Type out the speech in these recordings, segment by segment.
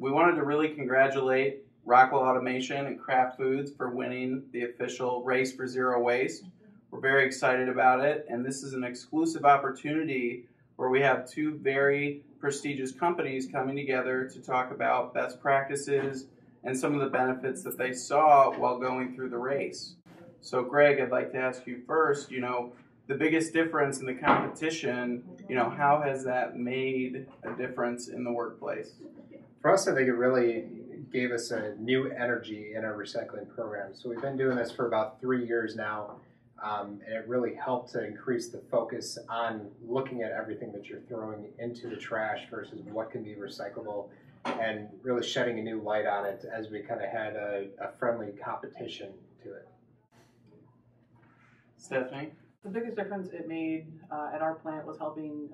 we wanted to really congratulate Rockwell Automation and Kraft Foods for winning the official Race for Zero Waste. We're very excited about it, and this is an exclusive opportunity where we have two very prestigious companies coming together to talk about best practices and some of the benefits that they saw while going through the race. So Greg, I'd like to ask you first, the biggest difference in the competition, how has that made a difference in the workplace? For us, I think it really gave us a new energy in our recycling program. So we've been doing this for about 3 years now, and it really helped to increase the focus on looking at everything that you're throwing into the trash versus what can be recyclable, and really shedding a new light on it as we kind of had a friendly competition to it. Stephanie? The biggest difference it made at our plant was helping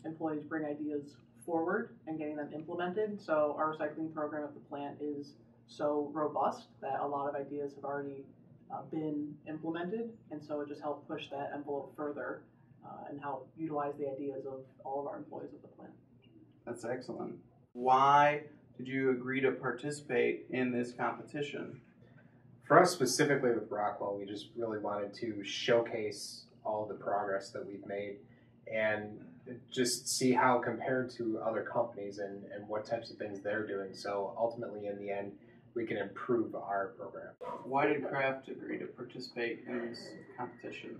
employees bring ideas forward and getting them implemented. So our recycling program at the plant is so robust that a lot of ideas have already been implemented, and so it just helped push that envelope further and help utilize the ideas of all of our employees at the plant. That's excellent. Why did you agree to participate in this competition? For us specifically with Rockwell, we just really wanted to showcase all the progress that we've made and just see how compared to other companies and what types of things they're doing. So ultimately, in the end, we can improve our program. Why did Kraft agree to participate in this competition?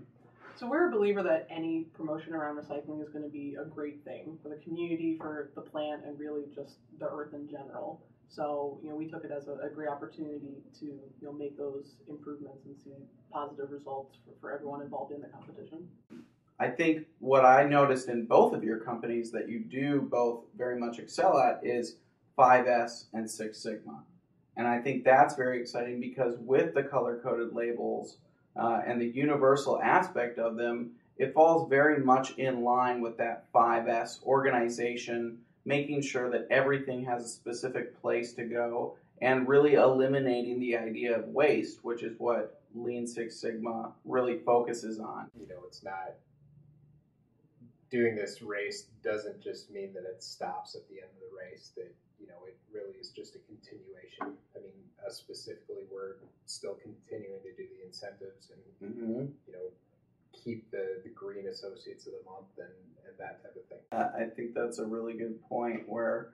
So we're a believer that any promotion around recycling is going to be a great thing for the community, for the plant, and really just the earth in general. So, we took it as a great opportunity to, make those improvements and see positive results for everyone involved in the competition. I think what I noticed in both of your companies that you do both very much excel at is 5S and Six Sigma. And I think that's very exciting because with the color-coded labels and the universal aspect of them, it falls very much in line with that 5S organization, making sure that everything has a specific place to go and really eliminating the idea of waste, which is what Lean Six Sigma really focuses on. It's not, doing this race doesn't just mean that it stops at the end of the race, that, it really is just a continuation. I mean, us specifically, we're still continuing to do the incentives and, keep the green associates of the month and that type of thing. I think that's a really good point where,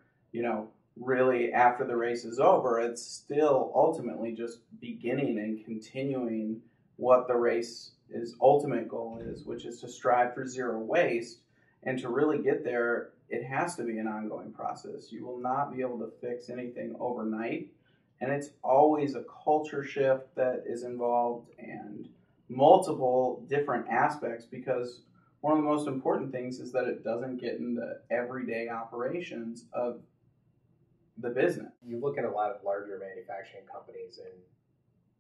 really after the race is over, it's still ultimately just beginning and continuing what the race's ultimate goal is, which is to strive for zero waste. And to really get there, it has to be an ongoing process. You will not be able to fix anything overnight. And it's always a culture shift that is involved and multiple different aspects, because one of the most important things is that it doesn't get in the everyday operations of the business. You look at a lot of larger manufacturing companies, and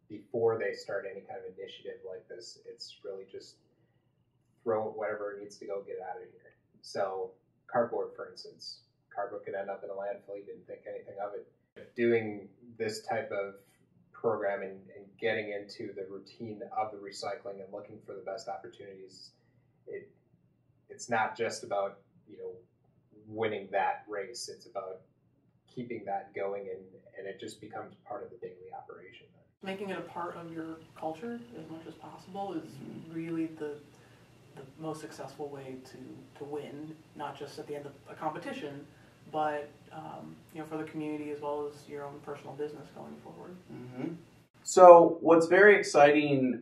before they start any kind of initiative like this, it's really just throw whatever needs to go, get out of here. So cardboard, for instance, cardboard could end up in a landfill. You didn't think anything of it. Doing this type of programming and getting into the routine of the recycling and looking for the best opportunities, it's not just about winning that race. It's about keeping that going, and it just becomes part of the daily operation. Making it a part of your culture as much as possible is really the most successful way to win, not just at the end of a competition, but for the community as well as your own personal business going forward. Mm-hmm. So what's very exciting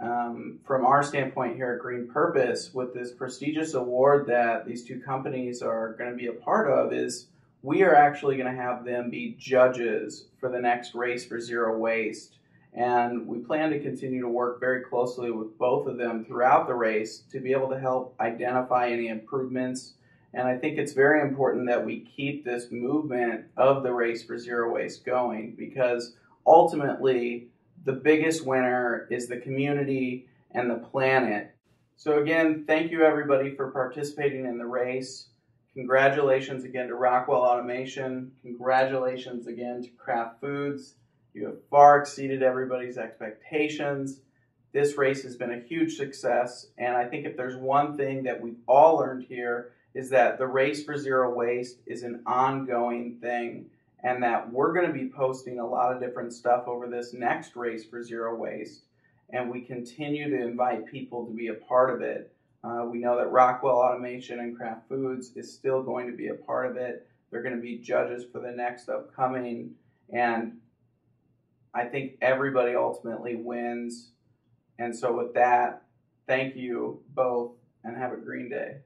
from our standpoint here at Green Purpose with this prestigious award that these two companies are going to be a part of is we are actually going to have them be judges for the next Race for Zero Waste. And we plan to continue to work very closely with both of them throughout the race to be able to help identify any improvements. And I think it's very important that we keep this movement of the Race for Zero Waste going, because ultimately the biggest winner is the community and the planet. So again, thank you everybody for participating in the race. Congratulations again to Rockwell Automation. Congratulations again to Kraft Foods. You have far exceeded everybody's expectations. This race has been a huge success, and I think if there's one thing that we've all learned here is that the Race for Zero Waste is an ongoing thing, and that we're going to be posting a lot of different stuff over this next race for zero waste, and we continue to invite people to be a part of it. We know that Rockwell Automation and Kraft Foods is still going to be a part of it. They're going to be judges for the next upcoming, and I think everybody ultimately wins. And so with that, thank you both and have a green day.